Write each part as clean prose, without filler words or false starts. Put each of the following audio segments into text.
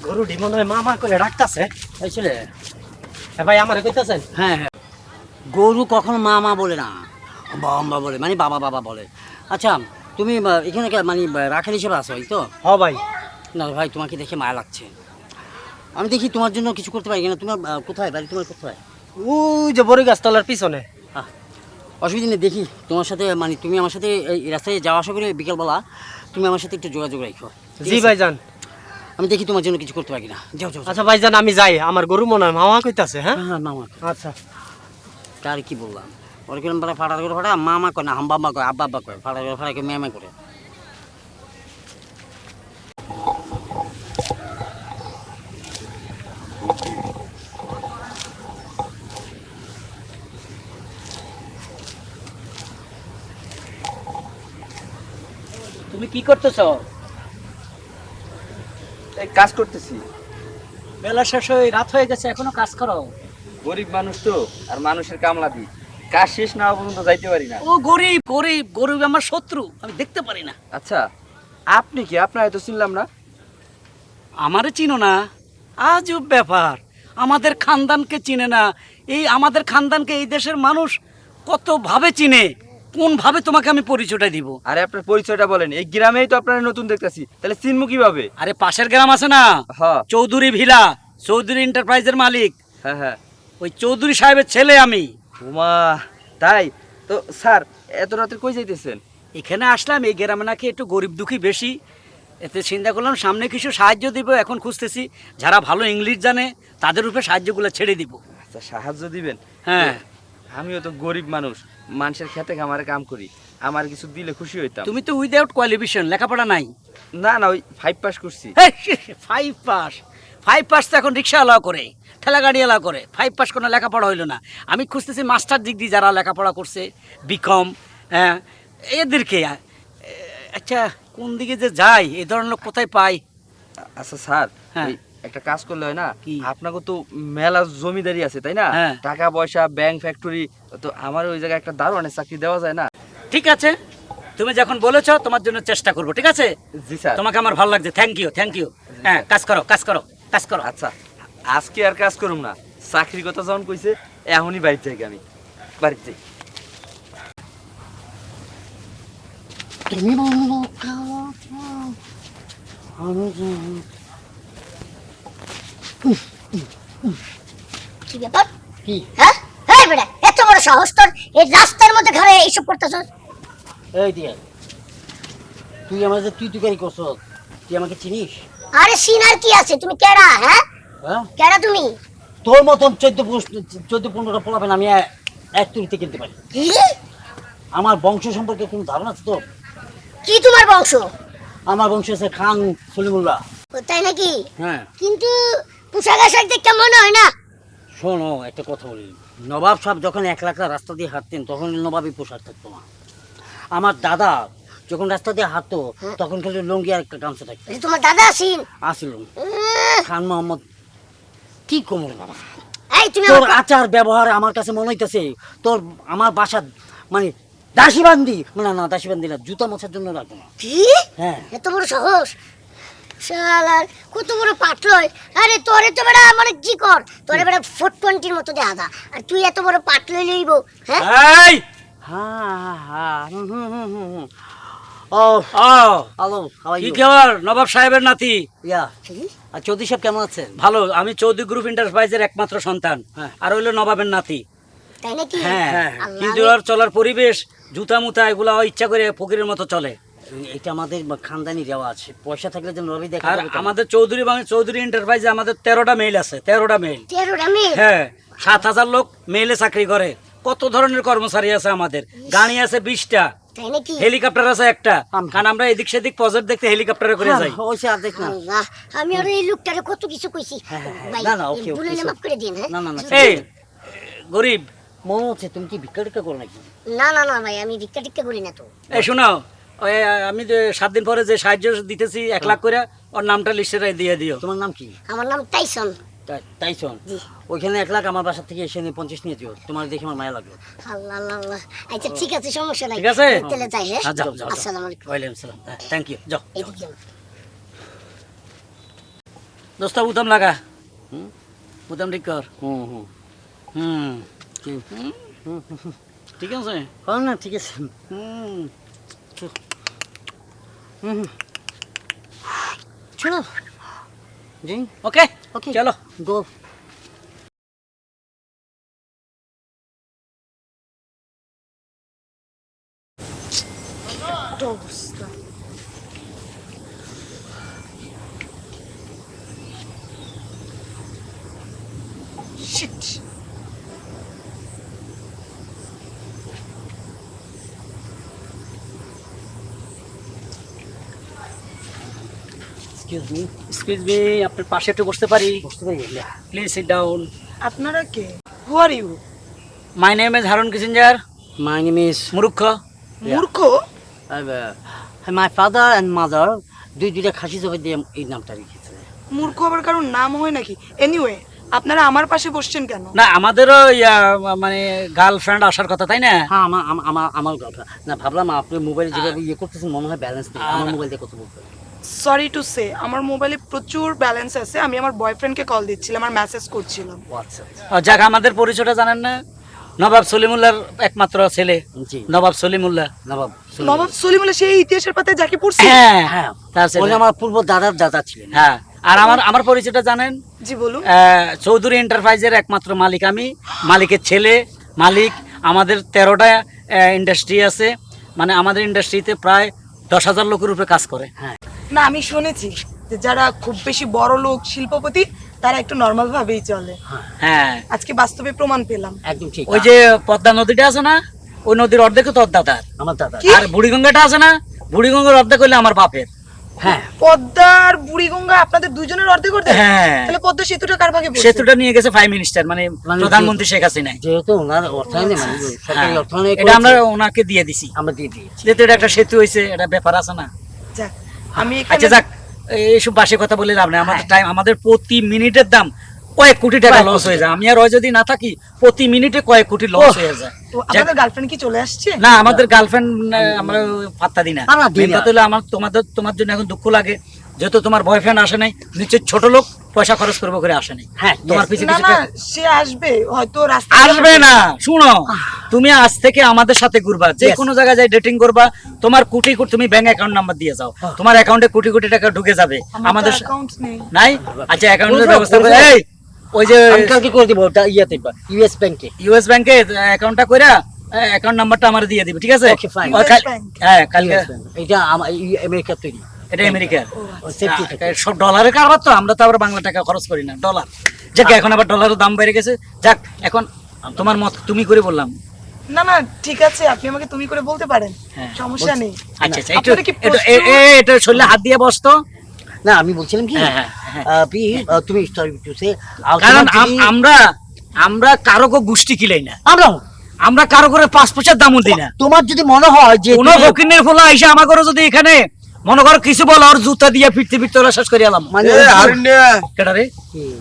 গরু মনে হয় মা মা করে ডাকতেছে। বুঝলে? ভাই আমারে কইতাছেন? হ্যাঁ হ্যাঁ, গরু কখনো মা মা বলে না, বাবা বলে, মানে বাবা বাবা বলে। আচ্ছা, তুমি এখানে মানে রাখাল হিসেবে আসো, এই তো? হ ভাই। না ভাই, তোমাকে দেখে মায়া লাগছে। আমি দেখি তোমার জন্য কিছু করতে পারি কিনা। তোমার কোথায় বাড়ি, তোমার কোথায়? ওই যে বড় গাছতলার পিছনে। অসুবিধা নেই, দেখি তোমার সাথে, মানে তুমি আমার সাথে এই রাস্তায় যাওয়া আসা করে বিকেলবেলা তুমি আমার সাথে একটু যোগাযোগ রাখো। জি ভাইজান। আমি দেখি তোমার জন্য কিছু করতে পারি কিনা। যাও যাও। আচ্ছা ভাইজান, আমি যাই। আমার গরু মনে হয় মামা কইতাছে। হ্যাঁ হ্যাঁ মামা। আচ্ছা। তার কি বললাম, ওর কিরম বেলা ফাটা করে ফাটা মামা কয় না, হাম্বাম্বা কয়, আব্বা আব্বা কয়, ফাটা করে ফাটা করে মেমে করে। তুমি কি করতেছ? এই কাজ করতেছি। বেলা শেষ হয়ে রাত হয়ে গেছে, এখনো কাজ করো? গরিব মানুষ তো, আর মানুষের কামলা দিই, কাজ শেষ না হওয়া পর্যন্ত যাইতে পারি না। ও গরিব গরিব গরিব আমার শত্রু, আমি দেখতে পারি না। আচ্ছা, আপনি কি? আপনার হয়তো চিনলাম না। আমারে চিনো না? আজব ব্যাপার, আমাদের খানদানকে চিনে না। এই আমাদের খানদানকে এই দেশের মানুষ কত ভাবে চিনে, কোন ভাবে তোমাকে আমি পরিচয়টা দিব? আরে আপনার পরিচয়টা বলেন, এই গ্রামেই তো আপনার নতুন দেখতেছি, তাহলে চিনবো কিভাবে? আরে পাশের গ্রাম আছে না, হ্যাঁ চৌধুরী ভিলা, চৌধুরী এন্টারপ্রাইজের মালিক, হ্যাঁ হ্যাঁ। ওই চৌধুরী সাহেবের ছেলে আমি। উমা, তাই তো স্যার, এত রাতে কই যাইতেছেন? এখানে আসলাম, এই গ্রামে নাকি একটু গরিব দুঃখী বেশি, এতে চিন্তা করলাম সামনে কিছু সাহায্য দিব। এখন খুঁজতেছি যারা ভালো ইংলিশ জানে তাদের উপরে সাহায্যগুলো ছেড়ে দিব। আচ্ছা, সাহায্য দিবেন? হ্যাঁ। আমিও তো গরিব মানুষ, মানুষের খেতে খামারে কাম করি, আমার কিছু দিলে খুশি হইতাম। তুমি তো উইদাউট কোয়ালিফিকেশন, লেখাপড়া নাই। না না, ওই 5 পাস করছি। 5 পাস তো এখন রিক্সা এলাও করে, ঠেলা গাড়ি এলাও করে, 5 পাস কোনো লেখাপড়া হইলো না। আমি খুঁজতেছি মাস্টার ডিগ্রি যারা লেখাপড়া করছে, বিকম, হ্যাঁ এদেরকে। আচ্ছা, কোন দিকে যে যাই, এই ধরনের লোক কোথায় পাই? আচ্ছা স্যার, হ্যাঁ। ওই একটা কাজ করলে হয় না? কি? আপনাকে তো মেলা জমিদারি আছে তাই না? হ্যাঁ। টাকা পয়সা, ব্যাংক, ফ্যাক্টরি, তো আমার ওই জায়গায় একটা দারোয়ানের চাকরি দেওয়া যায় না? ঠিক আছে, তুমি যখন বলেছো তোমার জন্য চেষ্টা করবো, ঠিক আছে? জি স্যার। তোমাকে আমার ভালো লাগছে, থ্যাংক ইউ থ্যাংক ইউ। হ্যাঁ, কাজ করো কাজ করো কাজ করো। আচ্ছা, আজকে আর কাজ করুম না, চাকরির কথা যখন কইছে এখনই বাড়িতে যাই। আমি বাড়িতে যাই। তুমি বলো কি ব্যাপার? কি? হ্যাঁ এই বেটা, এত বড় সাহস তোর, এই রাস্তার মধ্যে ঘরে এইসব করতেছস? এই দিয়ে তুই আমার যে তুই তুকারি করছ, তুই আমাকে চিনিস? আরে সিনার কি আছে? তুমি কেডা? হ্যাঁ হ্যাঁ, কেডা তুমি? তোর মতন 14-15টা পোলাপেন আমি এক তুলিতে কিনতে পারি। কি? আমার বংশ সম্পর্কে কোনো ধারণা আছে তোর? কি তোমার বংশ? আমার বংশ আছে খান সলিমুল্লাহ। ও, তাই নাকি? হ্যাঁ। কিন্তু পোশাক আশাক দেখতে মনে হয় না। শোনো, একটা কথা বলি, নবাব সাহেব যখন একলা রাস্তা দিয়ে হাঁটতেন তখন নবাবই পোশাক থাকতো না। আমার দাদা যখন রাস্তা দিয়ে হাঁটতো তখন খালি লুঙ্গি আর একটা গামছা থাকতো। এই তোমার দাদা আছেন? আসিল খান মোহাম্মদ। কি কমল বাবা, এই তুমি তোর আচার ব্যবহার আমার কাছে মনে হইতেছে তোর আমার বাসা মানে দাসীবান্দি, না দাসীবান্দি না, জুতা মোছার জন্য রাখবো না। কি? হ্যাঁ। এত বড় সাহস! শালার কত বড় পাটলয়! আরে তোরে তো বেটা মানে কি কর, তোরে বেটা 420 মতো দেখা দা, আর তুই এত বড় পাটলয় লইব? হ্যাঁ এই হ্যাঁ। ও ও হ্যালো, হাউ আর কি ইউ? খবর নবাব সাহেবের নাতি? ইয়া, আর চৌধুরী সাহেব কেমন আছেন? ভালো, আমি চৌধুরী গ্রুপ এন্টারপ্রাইজের একমাত্র সন্তান, হ্যাঁ। আর হইলো নবাবের নাতি। তাই নাকি? হ্যাঁ, আল্লাহ, কিন্তু ওর চলার পরিবেশ, জুতা মুতা এগুলা ও ইচ্ছা করে ফকিরের মতো চলে। এটা আমাদের খানদানি রেওয়াজ, পয়সা থাকলে যেন রবি দেখা আর যাবে কেন? আমাদের চৌধুরী এন্টারপ্রাইজে আমাদের 13টা মেইল আছে, 13টা মেইল। 13টা মেয়ে? হ্যাঁ, 7,000 লোক মেইলে চাকরি করে। কত ধরনের কর্মচারী আছে আমাদের, গাড়ি আছে 20টা, তাই নাকি? হেলিকপ্টার আছে একটা, কারণ আমরা এদিক সেদিক প্রজেক্ট দেখতে হেলিকপ্টারে করে যাই। হ্যাঁ, ওইসে আর দেখ না। আল্লাহ, আমি আর এই লোকটারে কত কিছু কইছি। হ্যাঁ, ভাই, না, ওকে, ভুলে ওকে, মাফ করে দিন। হ্যাঁ না, না, এই গরিব, মনে হচ্ছে তুমি কি ভিক্ষা টিক্ষা করো নাকি? না না না ভাই, আমি ভিক্ষা টিক্ষা করি না তো। এই শোনো, ওই আমি যে 7 দিন পরে যে সাহায্য দিতেছি 1 লাখ করে, ওর নামটা লিস্টে দিয়ে দিও। তোমার নাম কি? আমার নাম টাইসন। তাইছন? জি। ওইখানে 1 লাখ আমার বাসা থেকে এসে নিয়ে 50 নিয়ে দিও, তোমার দেখে আমার মায়া লাগলো। আল্লাহ আল্লাহ আল্লাহ। আচ্ছা ঠিক আছে, সমস্যা নাই। ঠিক আছে? তাহলে যাই। হ্যাঁ, যাও, যাও, যাও। আসসালামু আলাইকুম। ওয়ালাইকুম সালাম, থ্যাংক ইউ, যাও। এইদিকে যাও। দোস্তা বুতাম লাগা বুতাম ঠিক কর হুম হুম হুম ঠিক ঠিক আছে কর না, ঠিক আছে। হুম চলো জি, ওকে ওকে চলো গো। এক্সকিউজ মি, এক্সকিউজ মি আপনার পাশে একটু বসতে পারি বসতে পারি? প্লিজ সিট ডাউন আপনারা কে? Who are you? My name is Harun Kissinger my name is মূর্খ মূর্খ? মাই ফাদার অ্যান্ড মাদার দুইটা খাসি জবাই দিয়ে এই নামটা রেখেছে। মূর্খ আবার কারোর নাম হয় নাকি? এনিওয়ে, আপনারা আমার পাশে বসছেন কেন? না আমাদেরও মানে গার্লফ্রেন্ড আসার কথা তাই না হ্যাঁ, আমার কথা না, ভাবলাম আপনি মোবাইলে যেভাবে ইয়ে করতেছেন মনে হয় ব্যালেন্স নেই, আমার মোবাইল দিয়ে কত বলতে। সরি টু সে, আমার মোবাইলে প্রচুর ব্যালেন্স আছে। আমি আমার বয়ফ্রেন্ডকে কল দিচ্ছিলাম আর মেসেজ করছিলাম। আচ্ছা যাক আমাদের পরিচয়টা জানেন না নবাব সলিমুল্লাহর একমাত্র ছেলে জি, নবাব সলিমুল্লাহ নবাব নবাব সলিমুল্লাহ সেই ইতিহাসের পাতায় যাকে পড়ছি? হ্যাঁ হ্যাঁ, তার ছেলে। উনি আমার পূর্ব দাদার দাদা ছিলেন। হ্যাঁ আর আমার পরিচয়টা জানেন জি বলুন। চৌধুরী এন্টারপ্রাইজের একমাত্র মালিক আমি, মালিকের ছেলে মালিক। আমাদের 13টা ইন্ডাস্ট্রি আছে, মানে আমাদের ইন্ডাস্ট্রিতে প্রায় 10,000 লোকের উপরে কাজ করে। না, আমি শুনেছি যে যারা খুব বেশি বড় লোক শিল্পপতি তারা একটু নর্মাল ভাবেই চলে। হ্যাঁ আজকে বাস্তবে প্রমাণ পেলাম। একদম ঠিক। ওই যে পদ্মা নদীটা আছে না, ওই নদীর অর্ধেক তো ওর দাদার। আমার দাদা। কি? আর বুড়িগঙ্গাটা আছে না, বুড়িগঙ্গার অর্ধেক হইলে আমার বাপের। হ্যাঁ, পদ্মা আর বুড়িগঙ্গা আপনাদের দুজনের অর্ধেক অর্ধেক? হ্যাঁ তাহলে পদ্মা সেতুটা কার ভাগে পড়ছে? সেতুটা নিয়ে গেছে প্রাইম মিনিস্টার মানে মানে প্রধানমন্ত্রী শেখ হাসিনা। যেহেতু ওনার অর্থায়নে মানে সরকারি হ্যাঁ, অর্থায়নে এটা আমরা ওনাকে দিয়ে দিছি, আমরা দিয়ে দিয়েছি। যেহেতু এটা একটা সেতু হয়েছে, এটা ব্যাপার আছে না। যাক, আমি আচ্ছা এখানে যাক, এইসব বাসে কথা বলে লাভ নেই। আমাদের টাইম, আমাদের প্রতি মিনিটের দাম কয়েক কোটি টাকা লস হয়ে যায়। আমি আর ওই যদি না থাকি প্রতি মিনিটে কয়েক কোটি লস হয়ে যায়। তো আপনাদের গার্লফ্রেন্ড কি চলে আসছে? না আমাদের গার্লফ্রেন্ড আমরা পাত্তা দিই না। আমরা দিই না। Main কথা হলো আমার তোমার জন্য এখন দুঃখ লাগে, যেহেতু তোমার বয়ফ্রেন্ড আসে নাই, নিশ্চয় ছোট লোক পয়সা খরচ করবো করে আসে নাই। হ্যাঁ, তোমার yes. পিছে না কিছু না, টাকা- সে আসবে হয়তো রাস্তা আসবে না। শুনো, তুমি আজ থেকে আমাদের সাথে ঘুরবা, যে Yes. কোনো জায়গায় যাই ডেটিং করবা, তোমার কোটি কোটি, তুমি ব্যাংক অ্যাকাউন্ট নাম্বার দিয়ে যাও, তোমার অ্যাকাউন্টে কোটি কোটি টাকা ঢুকে যাবে। আমাদের আমাদের অ্যাকাউন্ট নেই। নাই? আচ্ছা অ্যাকাউন্টের বুঝবো, ব্যবস্থা করে, বুঝবো। এই ওই যে আমি কালকে করে দিব ওটা ইয়েতে ইউএস ব্যাংকে। ইউএস ব্যাংকে অ্যাকাউন্টটা কইরা অ্যাকাউন্ট নাম্বারটা আমার দিয়ে দিবে, ঠিক আছে? Okay, fine. ওই কাল- US bank? হ্যাঁ কালকে। ইউএস ব্যাংক এটা আমার আমেরিকার তৈরি। এটা আমেরিকার। সেফটি সব ডলারের কারবার তো, আমরা তো আবার বাংলা টাকা খরচ করি না, ডলার। যাক এখন আবার ডলারের দাম বেড়ে গেছে। যাক এখন তোমার মত তুমি করে বললাম। না না, ঠিক আছে, আপনি আমাকে তুমি করে বলতে পারেন, হ্যাঁ, সমস্যা নেই। আচ্ছা আচ্ছা, একটু আপনারা কি একটু এটা শরীরে হাত দিয়ে বসতো। না, আমি বলছিলাম কি হ্যাঁ, হ্যাঁ, হ্যাঁ। তুমি স্টরি টু সে কারণ আমরা কারো গোষ্ঠী কিলাই না, আমরা আমরা কারো করে 5 পয়সার দামও দিই না। তোমার যদি মনে হয় যে কোন ফকিনের ফলা আইসা আমাকে যদি এখানে মনে করো কিছু বল, ওর জুতা দিয়ে ফিরতে ফিরতে ওরা শেষ করে এলাম। মানে কেডা রে?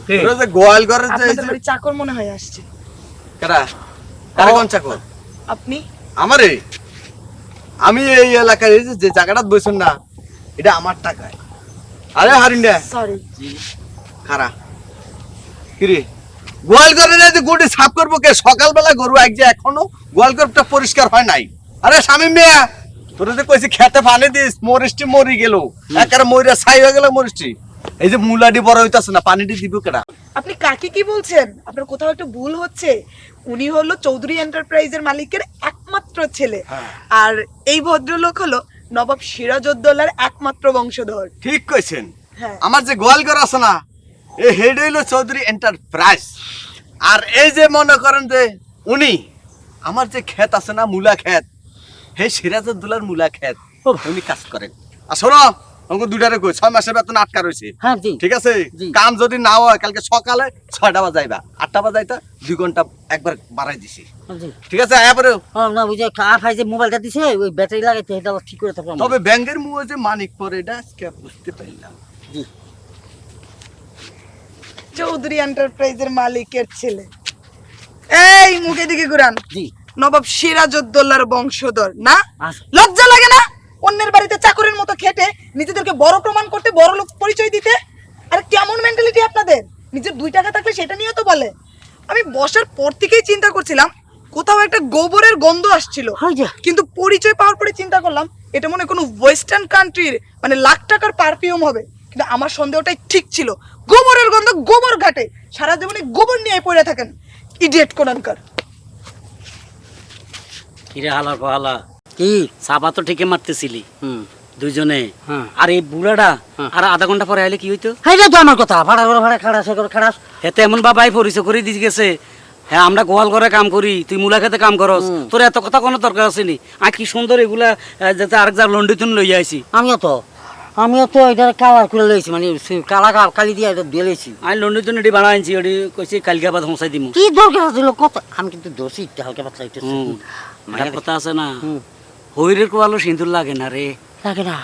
কে? গোয়াল করে আপনাদের বাড়ি চাকর মনে হয় আসছে। কোন চাকর? আপনি? আমারে আমি এই এলাকার এই যে জায়গাটা বসুন না, এটা আমার টাকায়। আরে হারিন্ডা সরি। খারা কিরে গোয়াল করে না যে গোটি সাফ করবো কে? সকালবেলা গরু এক যে এখনো গোয়াল করটা পরিষ্কার হয় নাই। আরে স্বামী মেয়া তোরা যে কইছি খেতে পানি দিস, মরিচটি মরি গেল, একারে মরিয়া ছাই হয়ে গেল মরিচটি। এই যে মুলাটি বড় হইতাছে না, পানিটি দিব কেডা? আপনি কাকে কি বলছেন? আপনার কোথাও একটু ভুল হচ্ছে। উনি হলো চৌধুরী এন্টারপ্রাইজের মালিকের একমাত্র ছেলে, আর এই ভদ্রলোক হলো নবাব সিরাজউদ্দৌলার একমাত্র বংশধর। ঠিক কইছেন। হ্যাঁ। আমার যে গোয়ালঘর আছে না, এই হেড হইলো চৌধুরী এন্টারপ্রাইজ। আর এই যে মনে করেন যে উনি আমার যে ক্ষেত আছে না, মূলা ক্ষেত, হে সিরাজউদ্দৌলার মূলা ক্ষেত উনি কাজ করেন। আর শোনো, আমাকে দুটারে কই 6 মাসের বেতন আটকা রয়েছে। হ্যাঁ জি, ঠিক আছে, জি। কাম যদি না হয় কালকে সকালে 6টা বাজাইবা, 8টা বাজাইতা 2 ঘন্টা একবার বাড়াই দিছি। জি। ঠিক আছে, এবারে না ওই যে আর ভাই যে মোবাইলটা দিছে ওই ব্যাটারি লাগাইতে এটা আবার ঠিক করে তারপর তবে ব্যাংকের মুয়ে যে মানিক পরে এটা আজকে বুঝতে পারলাম। চৌধুরী এন্টারপ্রাইজের মালিকের ছেলে। এই মুখে দিকে ঘুরান। জি। নবাব সিরাজউদ্দৌলার বংশধর না? আচ্ছা। লজ্জা লাগে না অন্যের বাড়িতে চাকরের মতো খেটে নিজেদেরকে বড় প্রমাণ করতে, বড় লোক পরিচয় দিতে? আরে কেমন মেন্টালিটি আপনাদের? নিজের 2 টাকা থাকলে সেটা নিয়ে তো বলে। আমি বসার পর থেকেই চিন্তা করছিলাম কোথাও একটা গোবরের গন্ধ আসছিল, হয় যে। কিন্তু পরিচয় পাওয়ার পরে চিন্তা করলাম এটা মনে হয় কোনো ওয়েস্টার্ন কান্ট্রির মানে লাখ টাকার পারফিউম হবে। কিন্তু আমার সন্দেহটাই ঠিক ছিল, গোবরের গন্ধ গোবর ঘাটে সারা জীবনে গোবর নিয়ে পড়ে থাকেন, ইডিয়েট কোনানকার। কিরে হালা হালা কি চাপা তো ঠিকই মারতেছিলি দুইজনে, হ্যাঁ। আর এই বুড়াটা আর আধা ঘন্টা পরে আইলে কি হইতো? এইটা তো আমার কথা, ভাড়া করে ভাড়া খাড়াস খাড়াস। হেতে এমন বাবাই পরিচয় করে দিয়ে গেছে, হ্যাঁ আমরা গোয়াল ঘরে কাম করি, তুই মূলা খেতে কাম করস, তোর এত কথা কোনো দরকার আছে নি? আর কি সুন্দর এগুলা যাতে আরেক যা লন্ডিতুন লই আইছি। আমিও তো এটা কালার করে লইছি, মানে কালা কালি দিয়ে এটা দিয়ে লইছি। আমি লন্ডিতুন এটি বানা আনছি, ওটি কইছি কালকে বাদ হসাই দিমু। কি দরকার ছিল কত? আমি কিন্তু দোষী একটু হালকা পাতলা একটু একটা কথা আছে না, হইরের কোয়ালো সিঁদুর লাগে না রে। লাগে না।